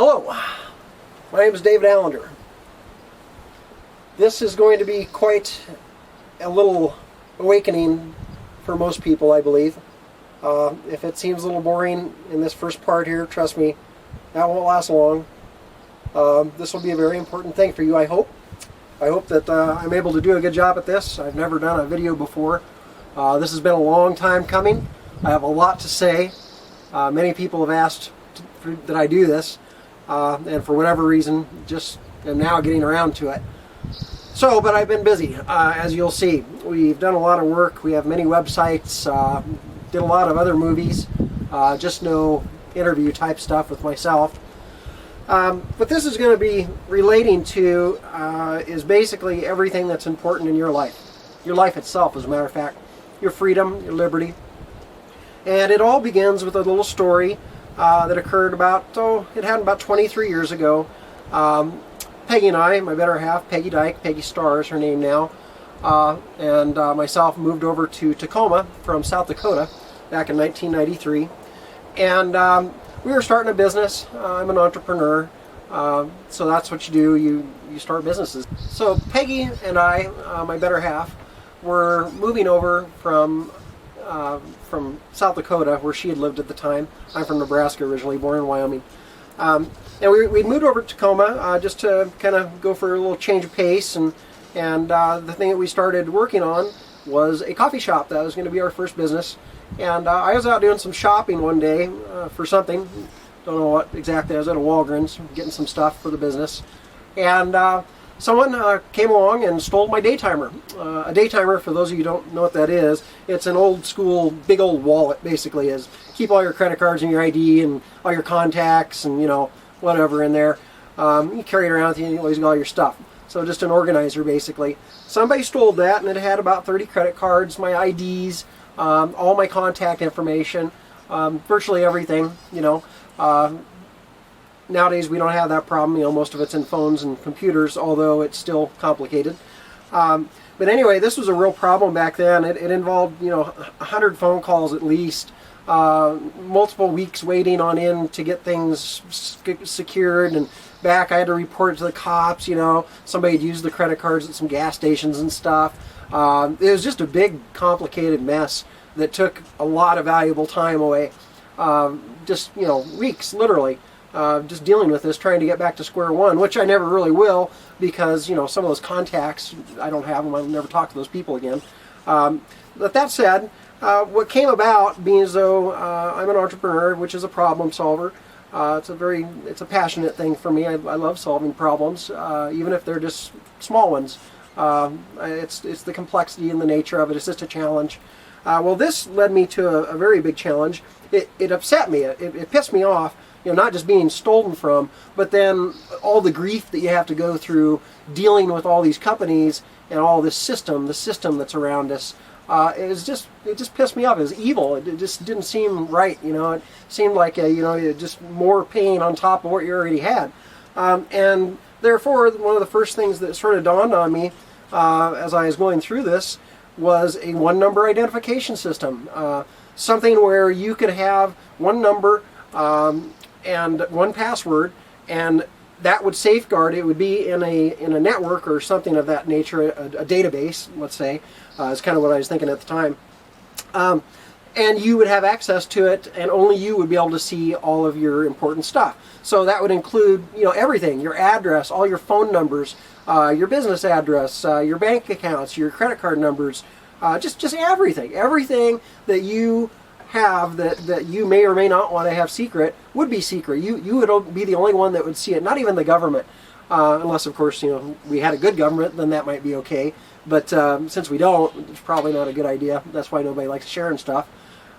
Hello, my name is David Allender. This is going to be quite a little awakening for most people, I believe. If it seems a little boring in this first part here, trust me, that won't last long. This will be a very important thing for you, I hope. I hope that I'm able to do a good job at this. I've never done a video before. This has been a long time coming. I have a lot to say. Many people have asked that I do this, and for whatever reason, just am now getting around to it. So, but I've been busy, as you'll see. We've done a lot of work. We have many websites, did a lot of other movies, just no interview type stuff with myself. What this is going to be relating to is basically everything that's important in your life. Your life itself, as a matter of fact. Your freedom, your liberty. And it all begins with a little story that occurred about, it happened about 23 years ago. Peggy and I, my better half, Peggy Dyke, Peggy Starr is her name now, and myself moved over to Tacoma from South Dakota back in 1993. And we were starting a business. I'm an entrepreneur, so that's what you do, you start businesses. So Peggy and I, my better half, were moving over from South Dakota, where she had lived at the time. I'm from Nebraska originally, born in Wyoming. And we moved over to Tacoma just to kind of go for a little change of pace, and the thing that we started working on was a coffee shop. That was going to be our first business. And I was out doing some shopping one day for something. Don't know what exactly. I was at a Walgreens getting some stuff for the business. And someone came along and stole my daytimer. A daytimer, for those of you who don't know what that is, it's an old school, big old wallet, basically. Is keep all your credit cards and your ID and all your contacts and, you know, whatever in there. You carry it around with you and you always got all your stuff. So just an organizer, basically. Somebody stole that, and it had about 30 credit cards, my IDs, all my contact information, virtually everything, you know. Nowadays we don't have that problem, you know, most of it's in phones and computers, although it's still complicated. But anyway, this was a real problem back then. It involved, you know, 100 phone calls at least, multiple weeks waiting on in to get things secured, and back I had to report it to the cops, you know, somebody had used the credit cards at some gas stations and stuff. It was just a big, complicated mess that took a lot of valuable time away. Just, you know, weeks, literally, just dealing with this, trying to get back to square one, which I never really will, because, you know, some of those contacts, I don't have them, I'll never talk to those people again. But that said, what came about, being as though I'm an entrepreneur, which is a problem solver, it's a passionate thing for me. I love solving problems, even if they're just small ones. It's the complexity and the nature of it. It's just a challenge. Well, this led me to a very big challenge. It upset me. It pissed me off. You know, not just being stolen from, but then all the grief that you have to go through dealing with all these companies and all this system, the system that's around us. It just pissed me off. It was evil. It just didn't seem right. You know, it seemed like just more pain on top of what you already had. And therefore, one of the first things that sort of dawned on me as I was going through this was a one-number identification system. Something where you could have one number and one password, and that would safeguard. It would be in a network or something of that nature, a database, let's say, is kind of what I was thinking at the time. And you would have access to it, and only you would be able to see all of your important stuff. So that would include, you know, everything: your address, all your phone numbers, your business address, your bank accounts, your credit card numbers, just everything that you have that you may or may not want to have secret would be secret. You would be the only one that would see it, not even the government, unless of course, you know, we had a good government, then that might be okay. But since we don't, it's probably not a good idea. That's why nobody likes sharing stuff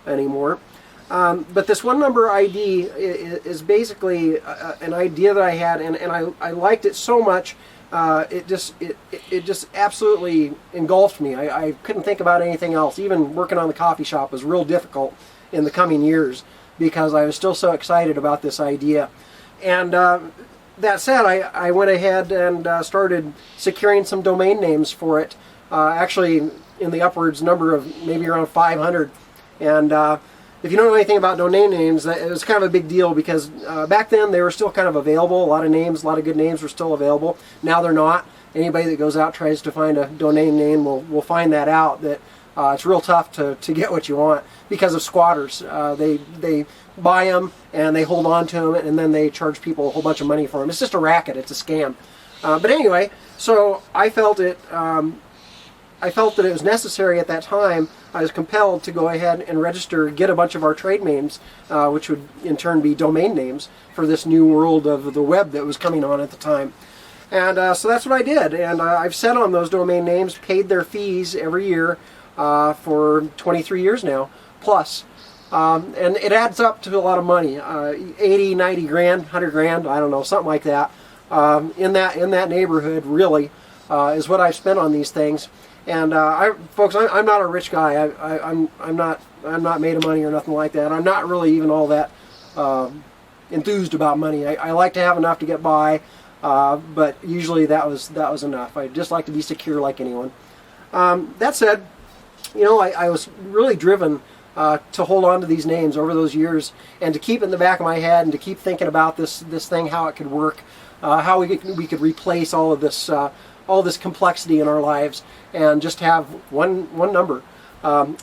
anymore. But this one number ID is basically an idea that I had, and I liked it so much. It just absolutely engulfed me. I couldn't think about anything else. Even working on the coffee shop was real difficult in the coming years because I was still so excited about this idea. And that said, I went ahead and started securing some domain names for it. Actually, in the upwards number of maybe around 500. And if you don't know anything about domain names, it was kind of a big deal because back then they were still kind of available. A lot of names, a lot of good names were still available. Now they're not. Anybody that goes out tries to find a domain name will find that out, that it's real tough to get what you want because of squatters. They buy them and they hold on to them, and then they charge people a whole bunch of money for them. It's just a racket. It's a scam. But anyway, so I felt that it was necessary at that time. I was compelled to go ahead and register, get a bunch of our trade names, which would in turn be domain names for this new world of the web that was coming on at the time. And so that's what I did. And I've set on those domain names, paid their fees every year for 23 years now, plus. And it adds up to a lot of money, 80, 90 grand, 100 grand, I don't know, something like that. In that neighborhood, really, is what I've spent on these things. And folks, I'm not a rich guy. I'm not made of money or nothing like that. I'm not really even all that enthused about money. I like to have enough to get by, but usually that was enough. I just like to be secure like anyone. That said, I was really driven to hold on to these names over those years, and to keep it in the back of my head, and to keep thinking about this thing, how it could work, how we could replace all this complexity in our lives, and just have one number.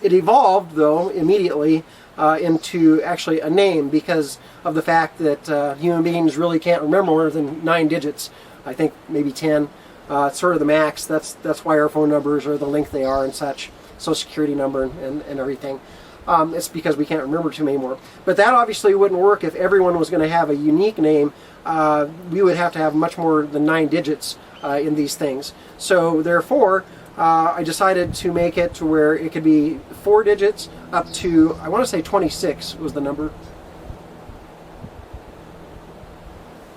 It evolved, though, immediately into actually a name, because of the fact that human beings really can't remember more than 9 digits. I think maybe 10. It's sort of the max. That's why our phone numbers are the length they are and such. Social Security number and everything. It's because we can't remember too many more. But that obviously wouldn't work if everyone was going to have a unique name. We would have to have much more than 9 digits in these things. So therefore, I decided to make it to where it could be 4 digits up to, I want to say 26 was the number.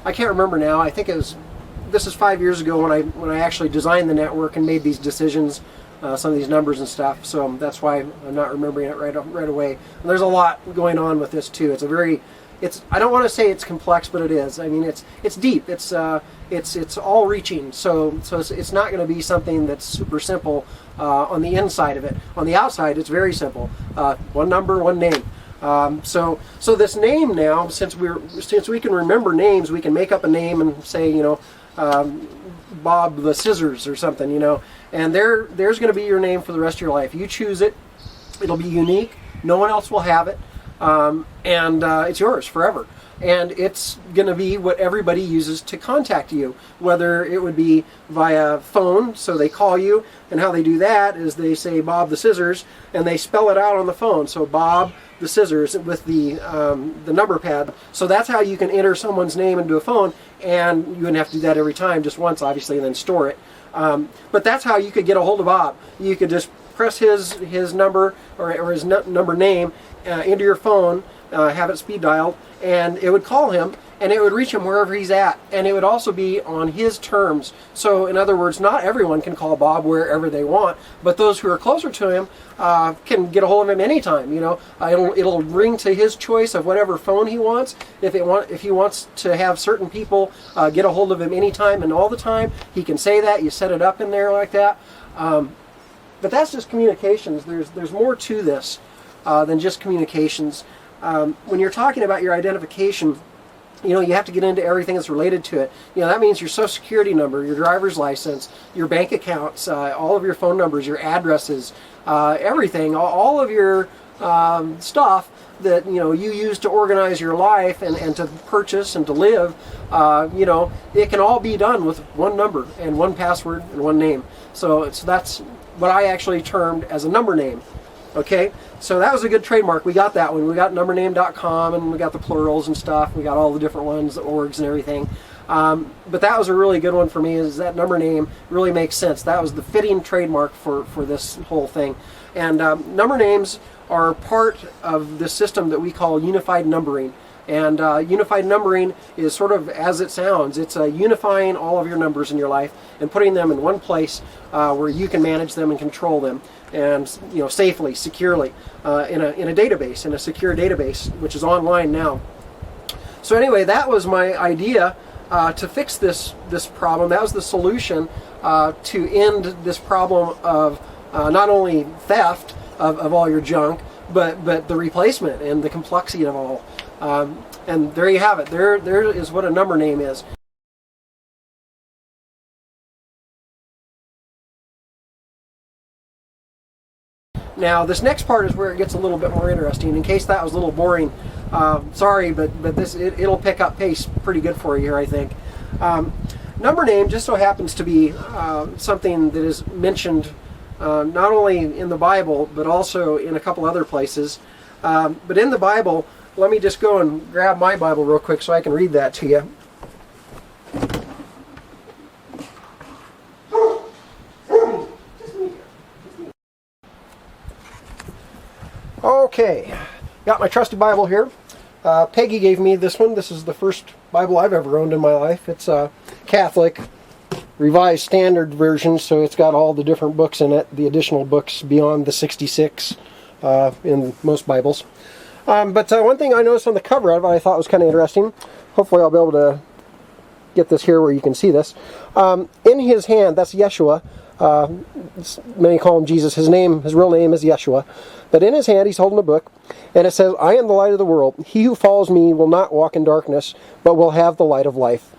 I can't remember now. I think this is 5 years ago when I actually designed the network and made these decisions, some of these numbers and stuff. So that's why I'm not remembering it right away. And there's a lot going on with this too. I don't want to say it's complex, but it is. I mean, it's deep. It's all reaching. So it's not going to be something that's super simple on the inside of it. On the outside, it's very simple. One number, one name. So this name now, since we can remember names, we can make up a name and say, Bob the Scissors or something, and there's going to be your name for the rest of your life. You choose it. It'll be unique. No one else will have it. And it's yours forever. And it's going to be what everybody uses to contact you, whether it would be via phone, so they call you, and how they do that is they say Bob the Scissors, and they spell it out on the phone. So Bob the Scissors with the number pad. So that's how you can enter someone's name into a phone, and you wouldn't have to do that every time, just once obviously, and then store it. But that's how you could get a hold of Bob. You could just press his number or his number name into your phone, have it speed dialed, and it would call him, and it would reach him wherever he's at, and it would also be on his terms. So in other words, not everyone can call Bob wherever they want, but those who are closer to him can get a hold of him anytime. It'll ring to his choice of whatever phone he wants. If he wants to have certain people get a hold of him anytime and all the time, he can say that. You set it up in there like that. But that's just communications. There's more to this than just communications. When you're talking about your identification, you have to get into everything that's related to it. That means your social security number, your driver's license, your bank accounts, all of your phone numbers, your addresses, everything, all of your stuff that you use to organize your life and to purchase and to live. It can all be done with one number and one password and one name. So that's what I actually termed as a number name. Okay, so that was a good trademark. We got that one. We got numbername.com, and we got the plurals and stuff. We got all the different ones, the orgs and everything. But that was a really good one for me, is that number name really makes sense. That was the fitting trademark for this whole thing. And number names are part of the system that we call unified numbering. And unified numbering is sort of as it sounds. It's unifying all of your numbers in your life and putting them in one place where you can manage them and control them, and safely, securely, in a database, in a secure database, which is online now. So anyway, that was my idea to fix this problem. That was the solution to end this problem of not only theft of all your junk, but the replacement and the complexity of all. And there you have it. There is what a number name is. Now, this next part is where it gets a little bit more interesting. In case that was a little boring, sorry, but it'll pick up pace pretty good for you here, I think. Number name just so happens to be something that is mentioned not only in the Bible, but also in a couple other places. But in the Bible, let me just go and grab my Bible real quick so I can read that to you. Okay, got my trusty Bible here. Peggy gave me this one. This is the first Bible I've ever owned in my life. It's a Catholic Revised Standard version, so it's got all the different books in it, the additional books beyond the 66 in most Bibles. But one thing I noticed on the cover of it I thought was kind of interesting. Hopefully I'll be able to get this here where you can see this. In his hand, that's Yeshua. Many call him Jesus. His real name is Yeshua. But in his hand, he's holding a book, and it says, "I am the light of the world. He who follows me will not walk in darkness, but will have the light of life."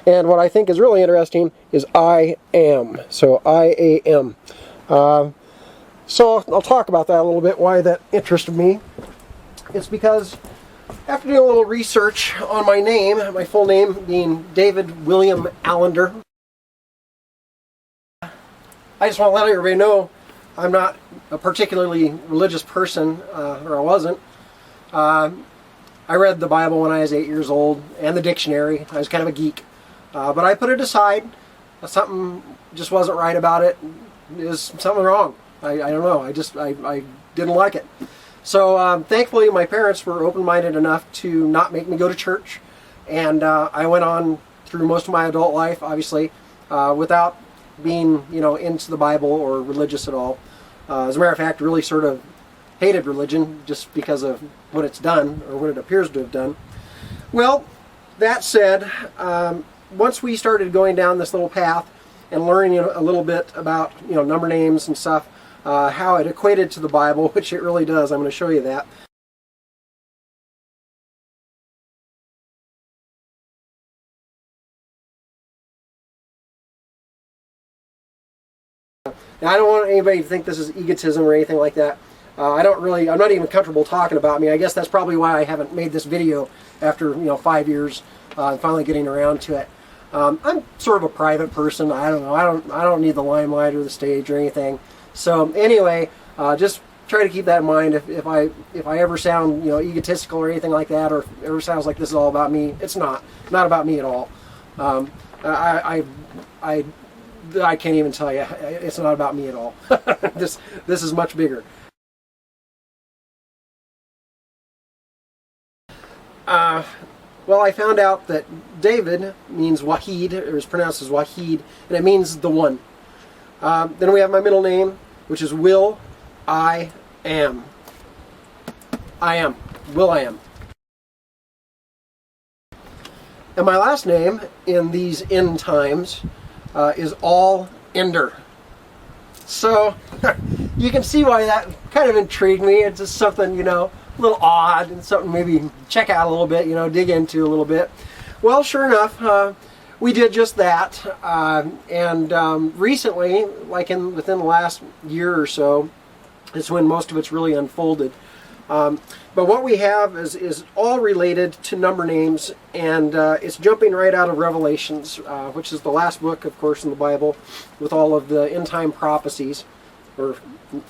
And what I think is really interesting is I am. So I-A-M. So I'll talk about that a little bit, why that interested me. It's because after doing a little research on my name, my full name being David William Allender, I just want to let everybody know I'm not a particularly religious person, or I wasn't. I read the Bible when I was 8 years old, and the dictionary. I was kind of a geek. But I put it aside. Something just wasn't right about it. There's something wrong. I don't know. I didn't like it. So thankfully my parents were open-minded enough to not make me go to church. And I went on through most of my adult life, obviously, without being, into the Bible or religious at all. As a matter of fact, really sort of hated religion just because of what it's done, or what it appears to have done. Well, that said, once we started going down this little path and learning a little bit about, number names and stuff, how it equated to the Bible, which it really does, I'm going to show you that. Now, I don't want anybody to think this is egotism or anything like that. I'm not even comfortable talking about me. I guess that's probably why I haven't made this video after 5 years, finally getting around to it. I'm sort of a private person. I don't know. I don't need the limelight or the stage or anything. So anyway, just try to keep that in mind. If I ever sound egotistical or anything like that, or if it ever sounds like this is all about me, it's not about me at all. I can't even tell you. It's not about me at all. This is much bigger. Well, I found out that David means Wahid, or is pronounced as Wahid, and it means the one. Then we have my middle name, which is Will I Am. I am. Will I Am. And my last name in these end times is Allender. So you can see why that kind of intrigued me. It's just something, a little odd, and something maybe check out a little bit, dig into a little bit. Well, sure enough, we did just that. And recently, like within the last year or so, is when most of it's really unfolded. But what we have is all related to number names, and it's jumping right out of Revelations, which is the last book, of course, in the Bible, with all of the end-time prophecies, or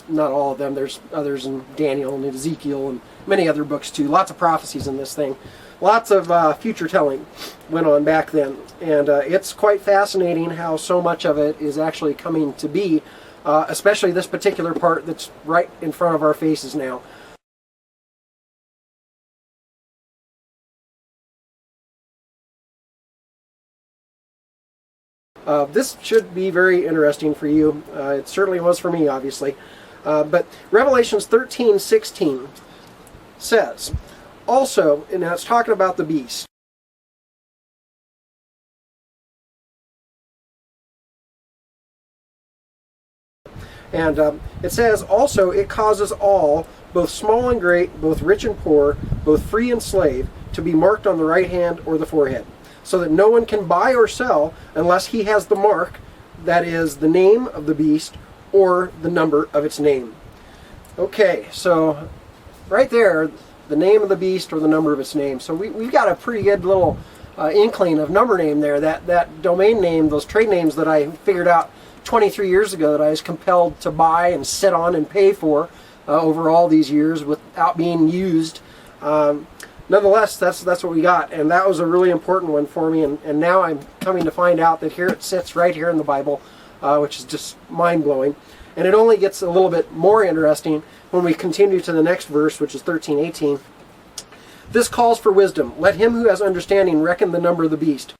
not all of them. There's others in Daniel and Ezekiel and many other books too. Lots of prophecies in this thing. Lots of future telling went on back then, and it's quite fascinating how so much of it is actually coming to be, especially this particular part that's right in front of our faces now. This should be very interesting for you. It certainly was for me, obviously. But Revelations 13:16 says, also, and now it's talking about the beast. And it says, also, it causes all, both small and great, both rich and poor, both free and slave, to be marked on the right hand or the forehead, so that no one can buy or sell unless he has the mark, that is, the name of the beast or the number of its name. Okay, so right there, the name of the beast or the number of its name. So we've got a pretty good little inkling of number name there. That domain name, those trade names that I figured out 23 years ago that I was compelled to buy and sit on and pay for over all these years without being used. Nonetheless, that's what we got, and that was a really important one for me, and now I'm coming to find out that here it sits right here in the Bible, which is just mind-blowing. And it only gets a little bit more interesting when we continue to the next verse, which is 13:18. This calls for wisdom. Let him who has understanding reckon the number of the beast.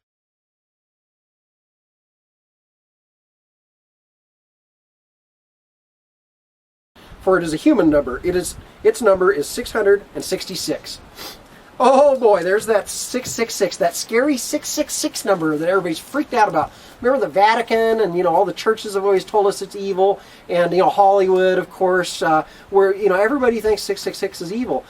For it is a human number. Its number is 666. Oh boy, there's that 666, that scary 666 number that everybody's freaked out about. Remember the Vatican and, all the churches have always told us it's evil, and, Hollywood, of course, where, everybody thinks 666 is evil,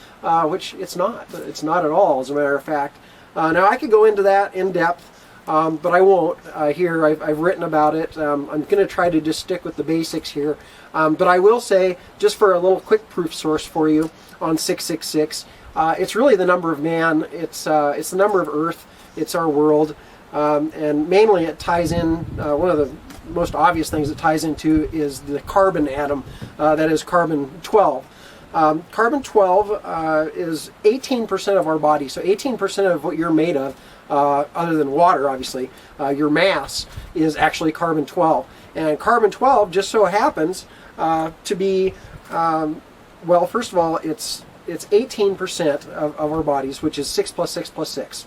which it's not. It's not at all, as a matter of fact. Now, I could go into that in depth, but I won't here. I've written about it. I'm going to try to just stick with the basics here. But I will say, just for a little quick proof source for you on 666, it's really the number of man. It's the number of Earth. It's our world. And mainly it ties in, one of the most obvious things it ties into is the carbon atom, that is carbon-12. Carbon-12 is 18% of our body, so 18% of what you're made of, other than water, obviously, your mass is actually carbon-12. And carbon-12 just so happens to be, well, first of all, it's 18% of our bodies, which is 6 plus 6 plus 6.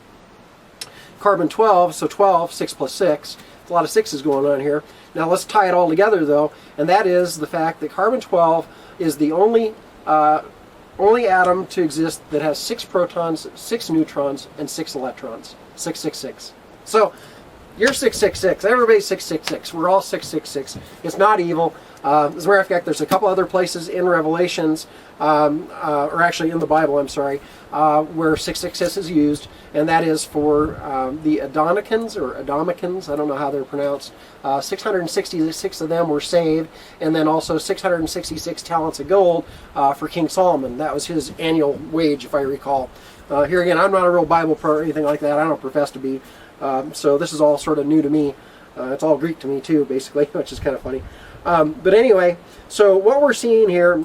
Carbon-12, so 12, 6 plus 6. There's a lot of sixes going on here. Now let's tie it all together, though, and that is the fact that carbon-12 is the only atom to exist that has 6 protons, 6 neutrons, and 6 electrons. 666. So you're 666. Everybody's 666. We're all 666. It's not evil. As a matter of fact, there's a couple other places in Revelations, or actually in the Bible, I'm sorry, where 666 is used, and that is for the Adonicans, or Adomicans, I don't know how they're pronounced. 666 of them were saved, and then also 666 talents of gold for King Solomon. That was his annual wage, if I recall. Here again, I'm not a real Bible pro or anything like that. I don't profess to be. So this is all sort of new to me. It's all Greek to me too, basically, which is kind of funny. But anyway, so what we're seeing here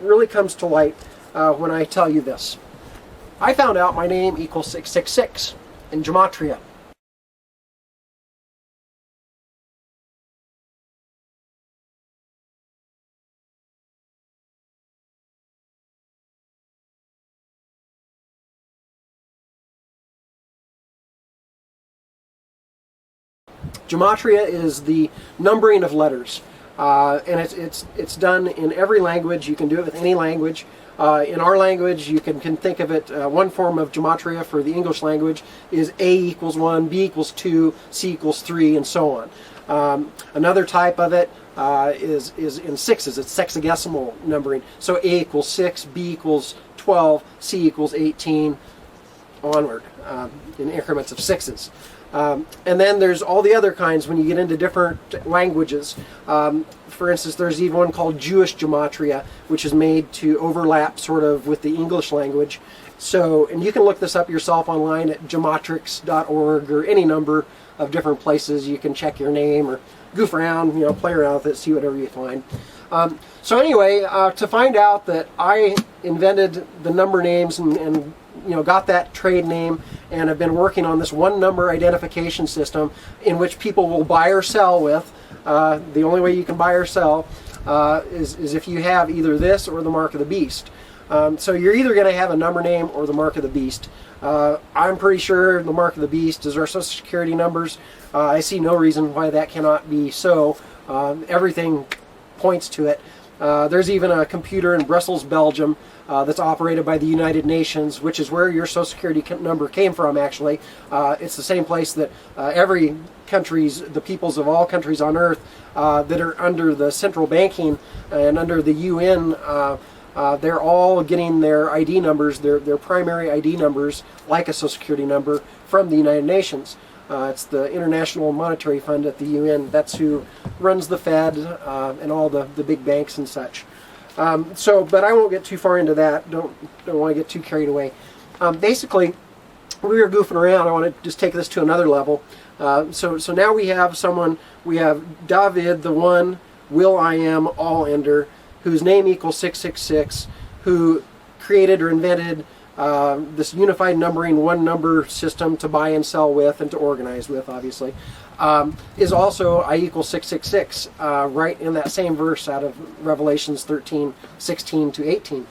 really comes to light when I tell you this. I found out my name equals 666 in gematria. Gematria is the numbering of letters, and it's done in every language. You can do it with any language. In our language, you can think of it, one form of gematria for the English language is A equals 1, B equals 2, C equals 3, and so on. Another type of it is in sixes. It's sexagesimal numbering. So A equals 6, B equals 12, C equals 18, onward, in increments of sixes. And then there's all the other kinds when you get into different languages. For instance, there's even one called Jewish gematria, which is made to overlap sort of with the English language. So, and you can look this up yourself online at gematrix.org or any number of different places. You can check your name or goof around, play around with it, see whatever you find. So anyway, to find out that I invented the number names and got that trade name and have been working on this one number identification system in which people will buy or sell with. The only way you can buy or sell is if you have either this or the mark of the beast. So you're either going to have a number name or the mark of the beast. I'm pretty sure the mark of the beast is our Social Security numbers. I see no reason why that cannot be so. Everything points to it. There's even a computer in Brussels, Belgium, that's operated by the United Nations, which is where your Social Security number came from, actually. It's the same place that every countries, the peoples of all countries on Earth that are under the central banking and under the UN They're all getting their ID numbers, their primary ID numbers, like a Social Security number, from the United Nations. It's the International Monetary Fund at the UN. That's who runs the Fed and all the big banks and such. But I won't get too far into that. Don't want to get too carried away. Basically, we were goofing around. I want to just take this to another level. So now we have someone. We have David, the one, AM Allender, whose name equals 666, who created or invented this unified numbering, one number system to buy and sell with and to organize with, obviously, is also I equals 666, right in that same verse out of Revelations 13:16 to 18.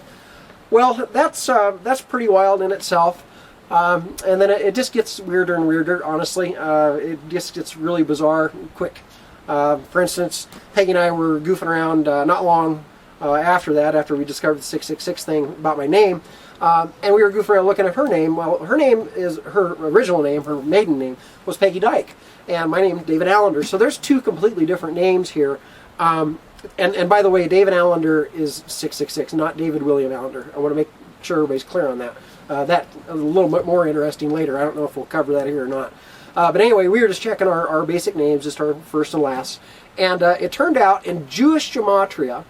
Well, that's pretty wild in itself. And then it just gets weirder and weirder, honestly. It just gets really bizarre quick. For instance, Peggy and I were goofing around not long after that, after we discovered the 666 thing about my name, and we were goofing around looking at her name. Well, her name is, her original name, her maiden name, was Peggy Dyke, and my name, David Allender. So there's two completely different names here. And by the way, David Allender is 666, not David William Allender. I want to make sure everybody's clear on that. That a little bit more interesting later. I don't know if we'll cover that here or not. But anyway, we were just checking our basic names, just our first and last. And it turned out in Jewish gematria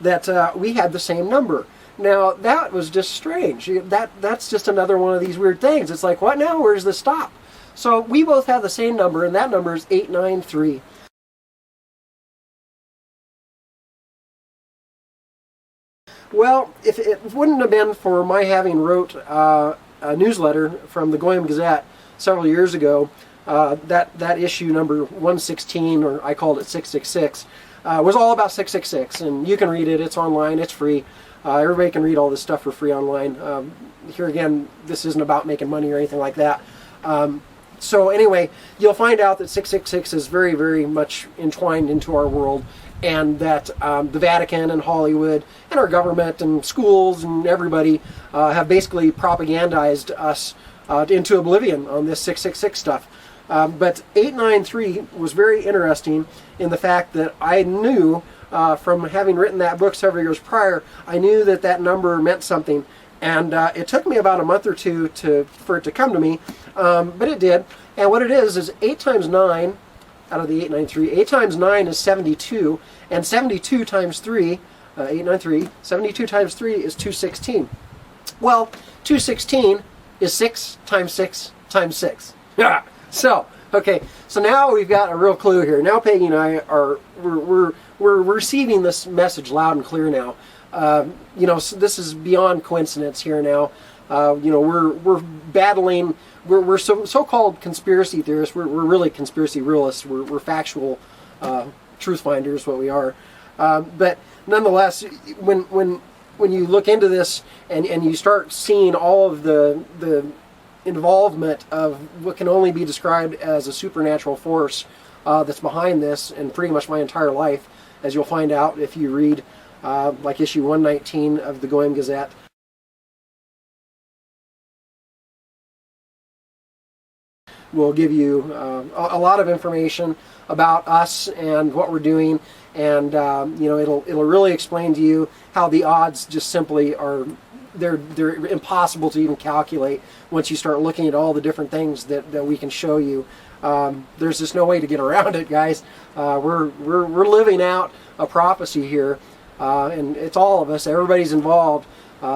that we had the same number. Now, that was just strange. That's just another one of these weird things. It's like, what now? Where's the stop? So we both have the same number, and that number is 893. Well, if it wouldn't have been for my having wrote a newsletter from the Goyim Gazette several years ago, that issue number 116, or I called it 666, was all about 666, and you can read it. It's online. It's free. Everybody can read all this stuff for free online. Here again, this isn't about making money or anything like that. So anyway, you'll find out that 666 is very, very much entwined into our world, and that the Vatican and Hollywood and our government and schools and everybody have basically propagandized us into oblivion on this 666 stuff. But 893 was very interesting in the fact that I knew from having written that book several years prior, I knew that that number meant something. And it took me about a month or two for it to come to me, but it did. And what it is 8 times 9 out of the 893. 8 times 9 is 72, and 72 times 3, 893, 72 times 3 is 216. Well, 216 is 6 times 6 times 6. So, okay, so now we've got a real clue here. Now Peggy and I we're receiving this message loud and clear now. So this is beyond coincidence here now. We're battling. We're so-called conspiracy theorists. We're really conspiracy realists. We're factual truth finders, what we are. But nonetheless, when you look into this and you start seeing all of the involvement of what can only be described as a supernatural force that's behind this, and pretty much my entire life, as you'll find out if you read like issue 119 of the Goyim Gazette. Will give you a lot of information about us and what we're doing, and it'll really explain to you how the odds just simply are they're impossible to even calculate once you start looking at all the different things that we can show you. There's just no way to get around it, guys. We're living out a prophecy here, and it's all of us. Everybody's involved.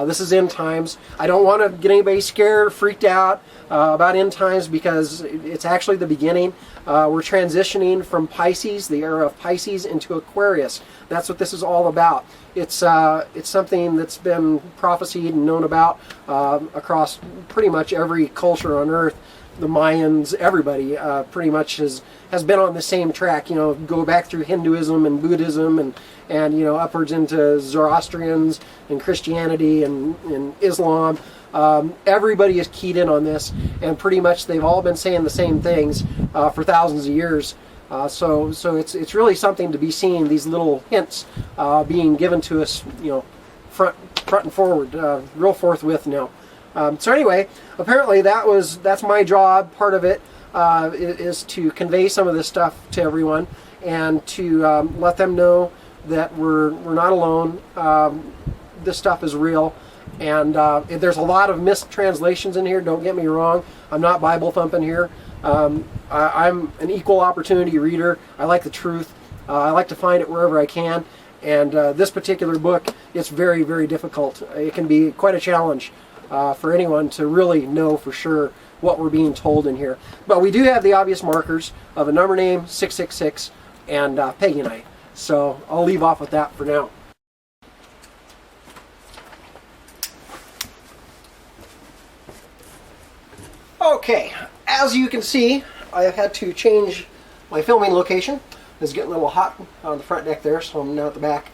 This is end times. I don't want to get anybody scared, freaked out about end times, because it's actually the beginning. We're transitioning from Pisces, the era of Pisces, into Aquarius. That's what this is all about. It's something that's been prophesied and known about across pretty much every culture on Earth. The Mayans, everybody pretty much has been on the same track. Go back through Hinduism and Buddhism and upwards into Zoroastrians and Christianity and Islam. Everybody is keyed in on this, and pretty much they've all been saying the same things for thousands of years. So it's really something to be seeing, these little hints being given to us, front and forward, real forthwith now. So anyway, apparently that's my job. Part of it is to convey some of this stuff to everyone, and to let them know that we're not alone. this stuff is real. And there's a lot of mistranslations in here, don't get me wrong. I'm not Bible thumping here. I'm an equal opportunity reader. I like the truth. I like to find it wherever I can. And this particular book, it's very, very difficult. It can be quite a challenge for anyone to really know for sure what we're being told in here. But we do have the obvious markers of a number name, 666, and Peggy and I. So I'll leave off with that for now. Okay, as you can see, I have had to change my filming location. It's getting a little hot on the front deck there, so I'm now at the back.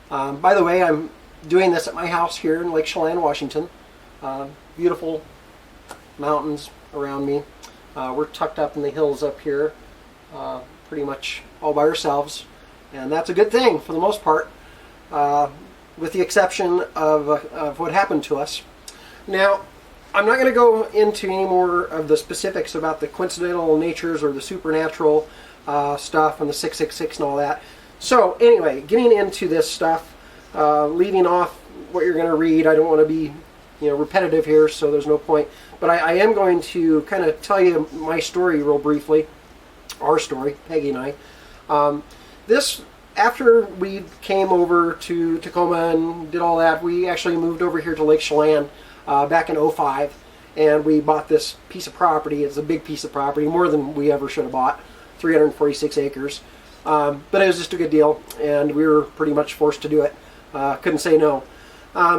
By the way, I'm doing this at my house here in Lake Chelan, Washington. Beautiful mountains around me. We're tucked up in the hills up here, pretty much all by ourselves, and that's a good thing for the most part, with the exception of what happened to us. Now, I'm not going to go into any more of the specifics about the coincidental natures or the supernatural stuff and the 666 and all that. So anyway, getting into this stuff, leaving off what you're going to read. I don't want to be repetitive here, so there's no point. But I am going to kind of tell you my story real briefly, our story, Peggy and I. After we came over to Tacoma and did all that, we actually moved over here to Lake Chelan back in 2005, and we bought this piece of property. It's a big piece of property, more than we ever should have bought, 346 acres. But it was just a good deal, and we were pretty much forced to do it. Couldn't say no.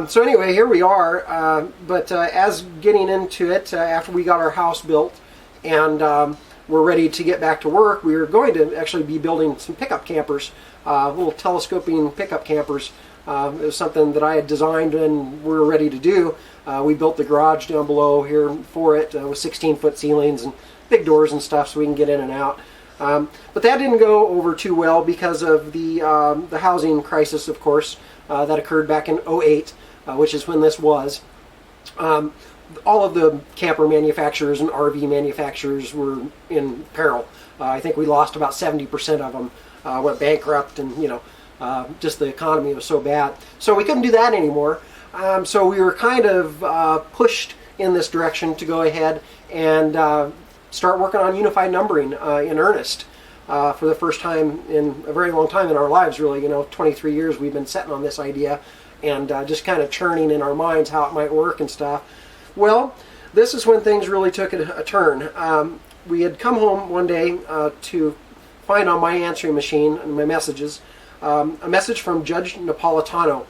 So anyway, here we are. But as getting into it, after we got our house built and we're ready to get back to work, we were going to actually be building some pickup campers, little telescoping pickup campers. It was something that I had designed and we were ready to do. We built the garage down below here for it with 16-foot ceilings and big doors and stuff so we can get in and out. But that didn't go over too well because of the housing crisis, of course, that occurred back in 2008, which is when this was. All of the camper manufacturers and RV manufacturers were in peril. I think we lost about 70% of them, went bankrupt, and just the economy was so bad. So we couldn't do that anymore. So we were kind of pushed in this direction to go ahead and start working on unified numbering in earnest for the first time in a very long time in our lives, really. 23 years we've been sitting on this idea and just kind of churning in our minds how it might work and stuff. Well, this is when things really took a turn. We had come home one day to find on my answering machine and my messages a message from Judge Napolitano.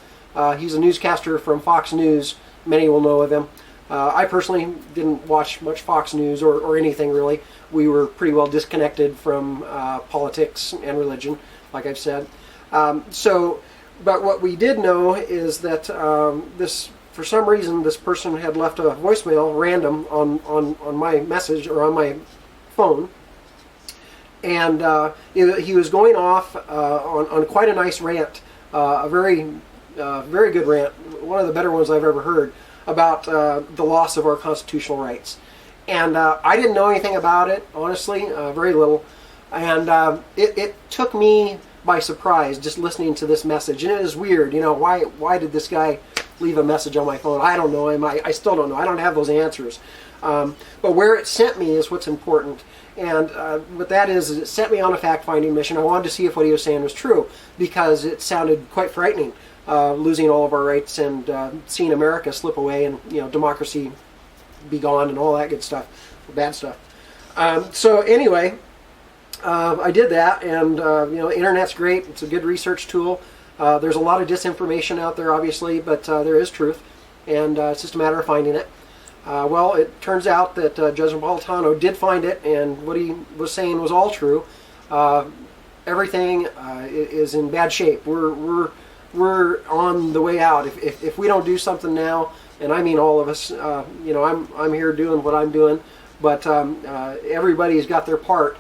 He's a newscaster from Fox News. Many will know of him. I personally didn't watch much Fox News or anything really. We were pretty well disconnected from politics and religion, like I've said. But what we did know is that for some reason, this person had left a voicemail, random, on my message or on my phone. And he was going off on quite a nice rant, a very good rant, one of the better ones I've ever heard, about the loss of our constitutional rights. And I didn't know anything about it, honestly, very little. And it took me by surprise just listening to this message. And it is weird, why did this guy leave a message on my phone? I don't know him. I still don't know. I don't have those answers. But where it sent me is what's important. And what that is it sent me on a fact-finding mission. I wanted to see if what he was saying was true because it sounded quite frightening, losing all of our rights and seeing America slip away and democracy be gone and all that good stuff, bad stuff. So anyway, I did that, and the internet's great. It's a good research tool. There's a lot of disinformation out there, obviously, but there is truth, and it's just a matter of finding it. Well, it turns out that Judge Napolitano did find it, and what he was saying was all true. Everything is in bad shape. We're on the way out. If we don't do something now, and I mean all of us, I'm here doing what I'm doing, but everybody's got their part.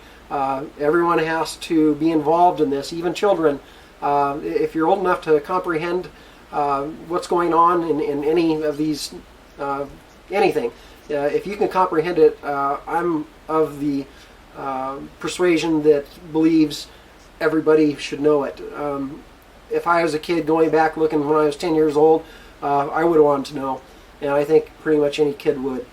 Everyone has to be involved in this, even children. If you're old enough to comprehend what's going on in any of these, anything, if you can comprehend it, I'm of the persuasion that believes everybody should know it. if I was a kid going back looking when I was 10 years old, I would have wanted to know, and I think pretty much any kid would.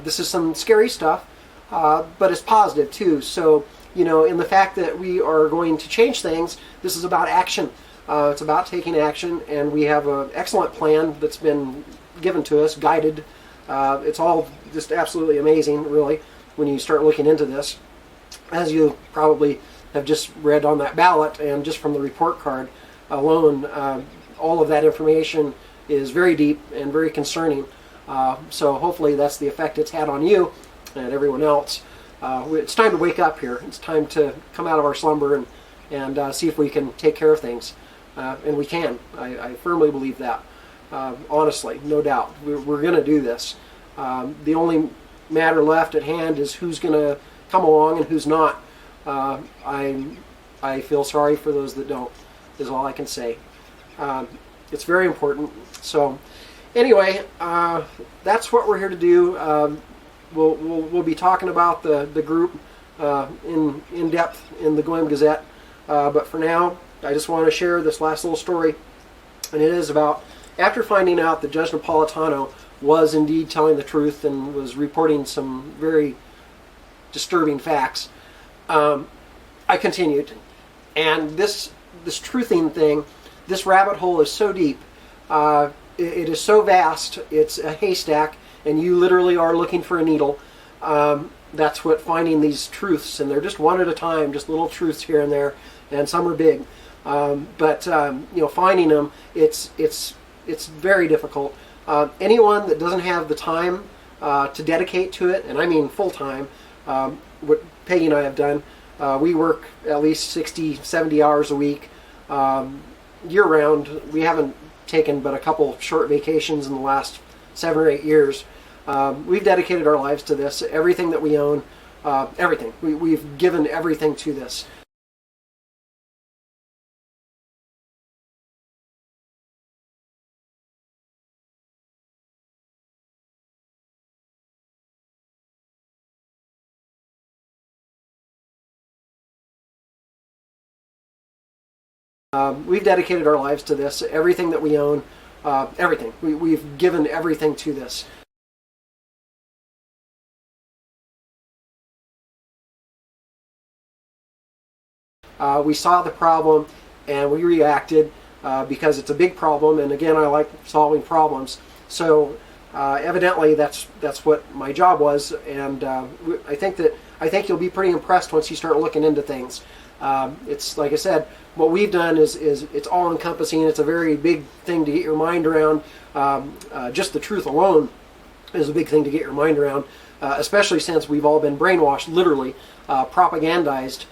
This is some scary stuff, but it's positive too. So, in the fact that we are going to change things, this is about action. It's about taking action, and we have an excellent plan that's been given to us, guided. It's all just absolutely amazing, really, when you start looking into this. As you probably have just read on that ballot, and just from the report card alone, all of that information is very deep and very concerning. So hopefully that's the effect it's had on you and everyone else. It's time to wake up here. It's time to come out of our slumber and see if we can take care of things. And we can. I firmly believe that. Honestly, no doubt. We're going to do this. The only matter left at hand is who's going to come along and who's not. I feel sorry for those that don't, is all I can say. It's very important. So anyway, that's what we're here to do. We'll be talking about the group in depth in the Goyim Gazette. But for now, I just want to share this last little story. And it is about, after finding out that Judge Napolitano was indeed telling the truth and was reporting some very disturbing facts, I continued. And this truthing thing, this rabbit hole is so deep. It is so vast. It's a haystack, and you literally are looking for a needle. That's what finding these truths, and they're just one at a time, just little truths here and there, and some are big. But finding them, it's very difficult. Anyone that doesn't have the time to dedicate to it, and I mean full time, what Peggy and I have done, we work at least 60, 70 hours a week, year round. We haven't taken but a couple short vacations in the last 7 or 8 years. We've dedicated our lives to this. Everything that we own, everything. We've given everything to this. We've dedicated our lives to this. Everything that we own, everything. We've given everything to this. We saw the problem and we reacted because it's a big problem, and again, I like solving problems. So evidently that's what my job was, and I think you'll be pretty impressed once you start looking into things. It's like I said, what we've done is it's all encompassing. It's a very big thing to get your mind around. Just the truth alone is a big thing to get your mind around, especially since we've all been brainwashed, literally propagandized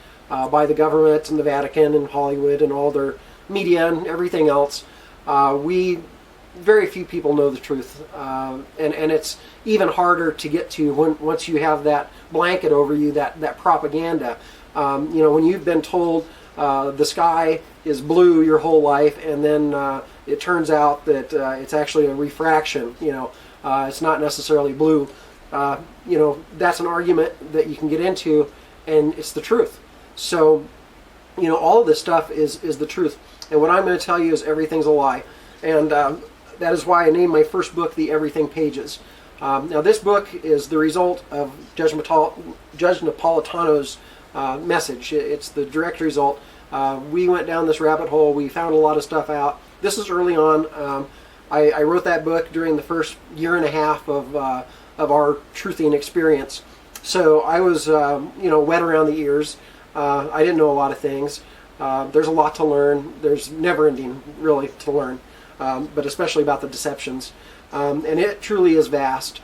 by the government and the Vatican and Hollywood and all their media and everything else. Very few people know the truth, and it's even harder to get to once you have that blanket over you, that propaganda. When you've been told the sky is blue your whole life, and then it turns out that it's actually a refraction. It's not necessarily blue. That's an argument that you can get into, and it's the truth. So, all of this stuff is the truth. And what I'm going to tell you is everything's a lie. And that is why I named my first book The Everything Pages. Now, this book is the result of Judge Napolitano's message. It's the direct result. We went down this rabbit hole. We found a lot of stuff out. This is early on. I wrote that book during the first year and a half of our truthing experience. So I was, wet around the ears. I didn't know a lot of things. There's a lot to learn. There's never ending, really, to learn, but especially about the deceptions. And it truly is vast.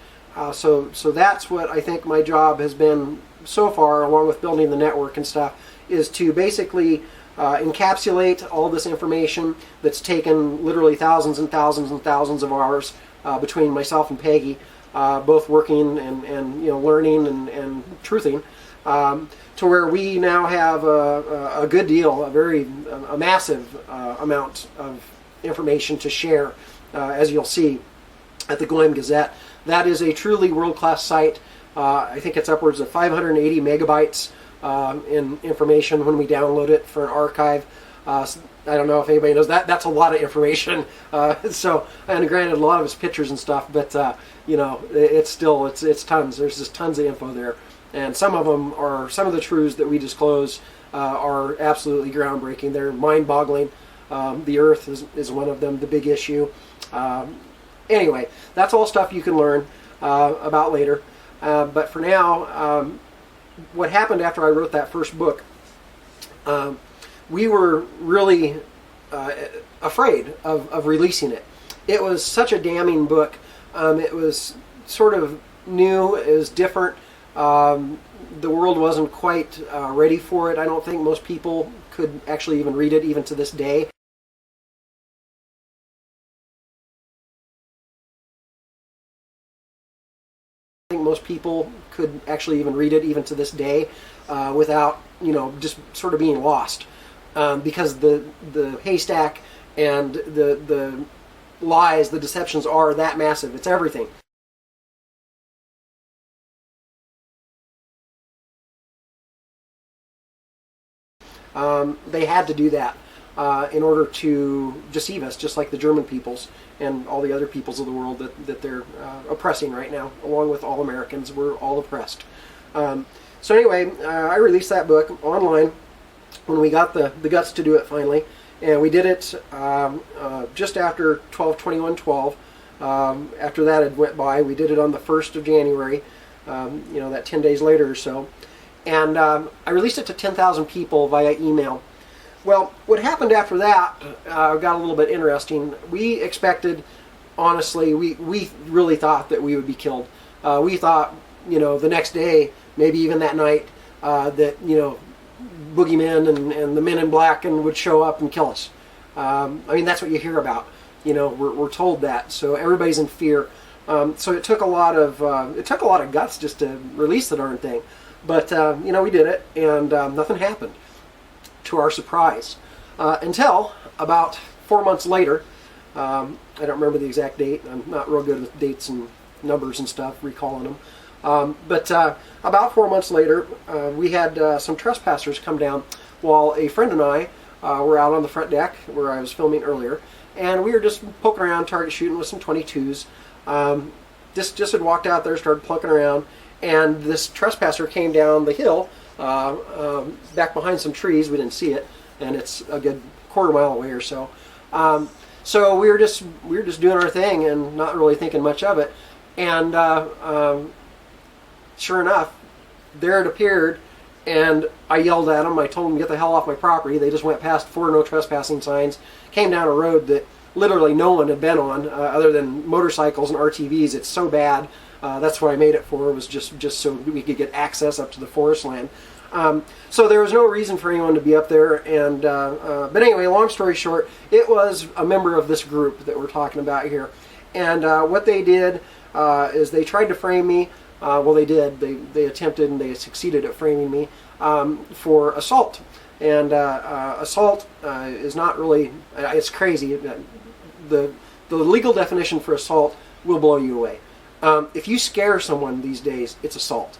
So that's what I think my job has been so far, along with building the network and stuff, is to basically encapsulate all this information that's taken literally thousands and thousands and thousands of hours between myself and Peggy, both working and learning and truthing, to where we now have a good deal, a massive amount of information to share, as you'll see at the Goyim Gazette. That is a truly world-class site. I think it's upwards of 580 megabytes in information when we download it for an archive. I don't know if anybody knows that. That's a lot of information. So, and granted, a lot of it's pictures and stuff, but it's still it's tons. There's just tons of info there, and some of the truths that we disclose are absolutely groundbreaking. They're mind-boggling. The Earth is one of them. The big issue. Anyway, that's all stuff you can learn about later. But for now, what happened after I wrote that first book, we were really afraid of releasing it. It was such a damning book. It was sort of new, it was different. The world wasn't quite ready for it. I don't think most people could actually even read it, even to this day. Most people could actually even read it even to this day without just sort of being lost because the haystack and the lies, the deceptions are that massive. It's everything. They had to do that in order to deceive us, just like the German peoples and all the other peoples of the world that they're oppressing right now, along with all Americans. We're all oppressed. So anyway, I released that book online when we got the guts to do it finally, and we did it just after 12/21/12. After that had went by, we did it on the 1st of January, that 10 days later or so. And I released it to 10,000 people via email. Well, what happened after that got a little bit interesting. We expected, honestly, we really thought that we would be killed. We thought, the next day, maybe even that night, that, boogeymen and the men in black would show up and kill us. That's what you hear about. We're told that, so everybody's in fear. So it took a lot of guts just to release the darn thing. But, we did it, and nothing happened, to our surprise. Until about 4 months later, I don't remember the exact date. I'm not real good with dates and numbers and stuff, recalling them. But about 4 months later, we had some trespassers come down while a friend and I were out on the front deck where I was filming earlier. And we were just poking around, target shooting with some 22s. Just had walked out there, started plucking around. And this trespasser came down the hill, back behind some trees. We didn't see it, and it's a good quarter mile away or so. So we were just doing our thing and not really thinking much of it. And sure enough, there it appeared, and I yelled at them. I told them to get the hell off my property. They just went past 4 no trespassing signs, came down a road that literally no one had been on, other than motorcycles and RTVs. It's so bad. That's what I made it for, was just so we could get access up to the forest land. So there was no reason for anyone to be up there. And but anyway, long story short, it was a member of this group that we're talking about here. And what they did is they tried to frame me. Well, they did. They attempted and they succeeded at framing me for assault. And assault is not really, it's crazy. The legal definition for assault will blow you away. If you scare someone these days, it's assault.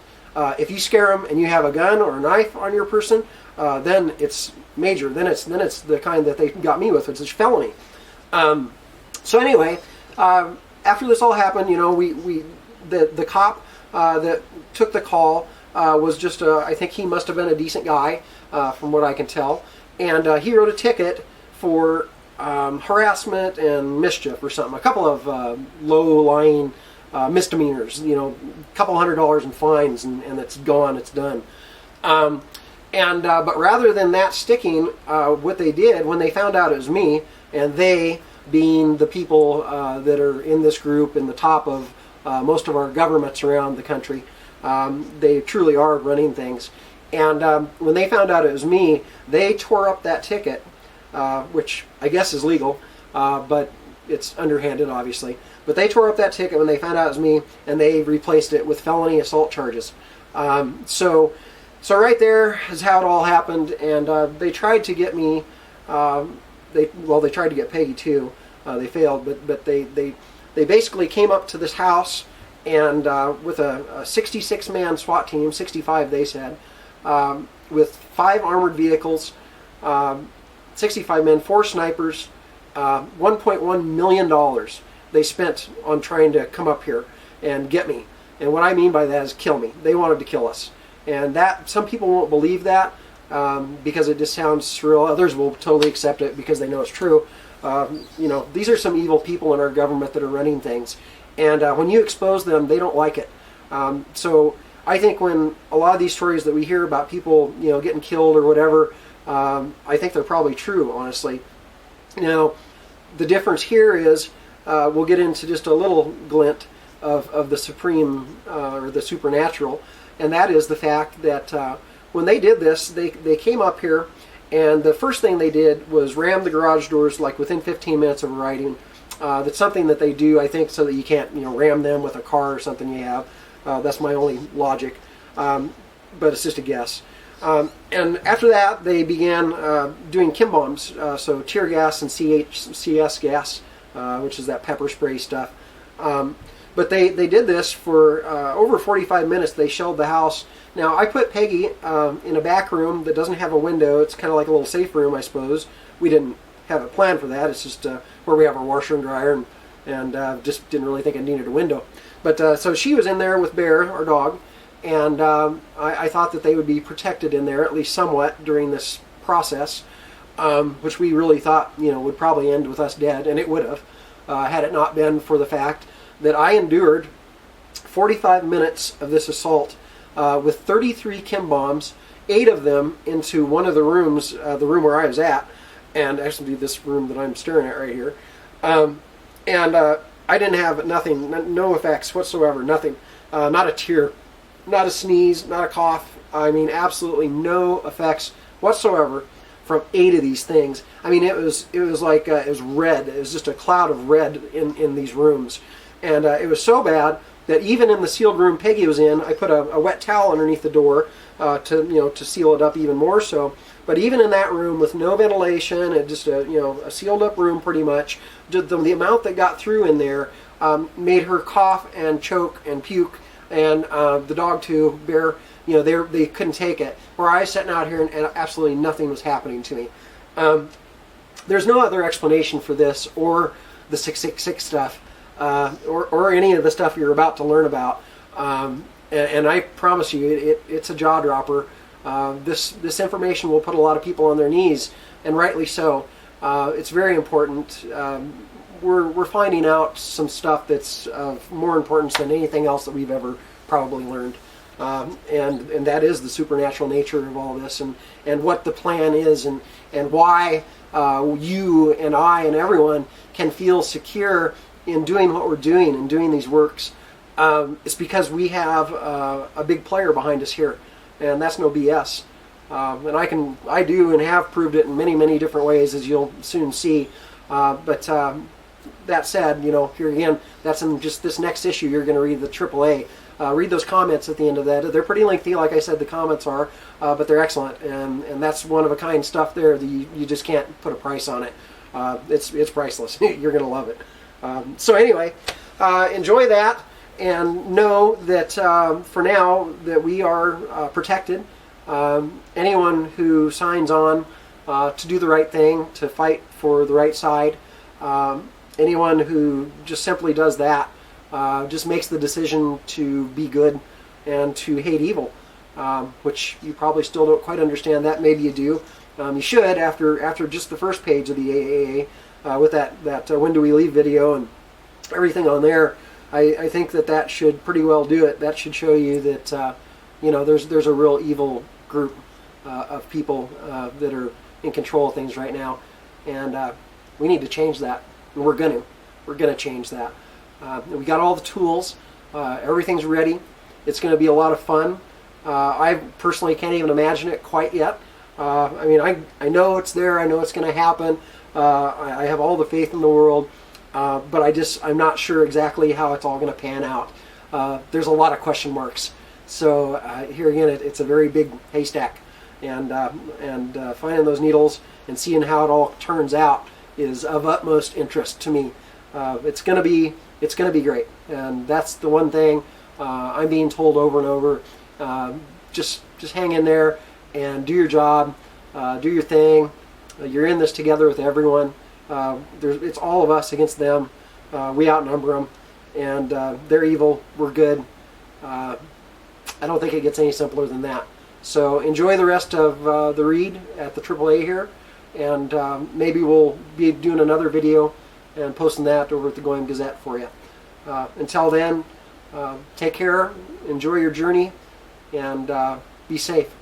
If you scare them and you have a gun or a knife on your person, then it's major. Then it's the kind that they got me with, which is felony. So anyway, after this all happened, the cop that took the call was just I think he must have been a decent guy, from what I can tell, and he wrote a ticket for harassment and mischief or something. A couple of low-lying misdemeanors, a couple $100 in fines, and it's gone, it's done. But rather than that sticking, what they did when they found out it was me, and they being the people that are in this group and the top of most of our governments around the country, they truly are running things. And when they found out it was me, they tore up that ticket, which I guess is legal, but it's underhanded, obviously. But they tore up that ticket when they found out it was me, and they replaced it with felony assault charges. So right there is how it all happened. And they tried to get me. They tried to get Peggy too. They failed, but they basically came up to this house and with a 66-man SWAT team, 65 they said, with 5 armored vehicles. 65 men, 4 snipers, $1.1 million they spent on trying to come up here and get me. And what I mean by that is kill me. They wanted to kill us. And that, some people won't believe that because it just sounds surreal. Others will totally accept it because they know it's true. These are some evil people in our government that are running things. And when you expose them, they don't like it. So I think when a lot of these stories that we hear about people, getting killed or whatever, I think they're probably true, honestly. Now, the difference here is, we'll get into just a little glint of the supreme or the supernatural, and that is the fact that when they did this, they came up here, and the first thing they did was ram the garage doors like within 15 minutes of arriving. That's something that they do, I think, so that you can't ram them with a car or something you have. That's my only logic, but it's just a guess. And after that, they began doing chem bombs, so tear gas and CS gas, which is that pepper spray stuff. But they did this for over 45 minutes. They shelled the house. Now, I put Peggy in a back room that doesn't have a window. It's kind of like a little safe room, I suppose. We didn't have a plan for that. It's just where we have our washer and dryer, and just didn't really think it needed a window. But so she was in there with Bear, our dog, and I thought that they would be protected in there, at least somewhat, during this process, which we really thought would probably end with us dead, and it would have, had it not been for the fact that I endured 45 minutes of this assault with 33 chem bombs, 8 of them into one of the rooms, the room where I was at, and actually this room that I'm staring at right here. I didn't have nothing, no effects whatsoever, nothing. Not a tear, not a sneeze, not a cough. I mean, absolutely no effects whatsoever from 8 of these things. I mean, it was like, it was red. It was just a cloud of red in these rooms. And it was so bad that even in the sealed room Peggy was in, I put a wet towel underneath the door to seal it up even more so. But even in that room with no ventilation and just a sealed up room pretty much, the amount that got through in there made her cough and choke and puke, and the dog too, Bear, they couldn't take it. Where I was sitting out here and absolutely nothing was happening to me. There's no other explanation for this or the 666 stuff. Or any of the stuff you're about to learn about, and I promise you, it's a jaw dropper. This information will put a lot of people on their knees, and rightly so. It's very important. We're finding out some stuff that's of more importance than anything else that we've ever probably learned, and that is the supernatural nature of all this, and what the plan is, and why you and I and everyone can feel secure in doing what we're doing and doing these works. It's because we have a big player behind us here, and that's no BS. And I do and have proved it in many, many different ways, as you'll soon see. But that said, here again, that's in just this next issue. You're going to read the AAA. Read those comments at the end of that. They're pretty lengthy, like I said, the comments are, but they're excellent, and that's one-of-a-kind stuff there that you just can't put a price on it. It's priceless. You're going to love it. So anyway, enjoy that, and know that for now that we are protected. Anyone who signs on to do the right thing, to fight for the right side, anyone who just simply does that, just makes the decision to be good and to hate evil, which you probably still don't quite understand that. Maybe you do. You should after just the first page of the AAA. With that When Do We Leave video and everything on there, I think that should pretty well do it. That should show you that there's a real evil group of people that are in control of things right now, and we need to change that. And we're gonna change that. We got all the tools. Everything's ready. It's going to be a lot of fun. I personally can't even imagine it quite yet. I know it's there. I know it's going to happen. I have all the faith in the world, but I'm not sure exactly how it's all going to pan out. There's a lot of question marks. So here again, it's a very big haystack, and finding those needles and seeing how it all turns out is of utmost interest to me. It's going to be great, and that's the one thing I'm being told over and over. Just hang in there and do your job, do your thing, You're in this together with everyone. It's all of us against them. We outnumber them, and they're evil, we're good. I don't think it gets any simpler than that. So enjoy the rest of the read at the AAA here, and maybe we'll be doing another video and posting that over at the Goyam Gazette for you. Until then, take care, enjoy your journey, and be safe.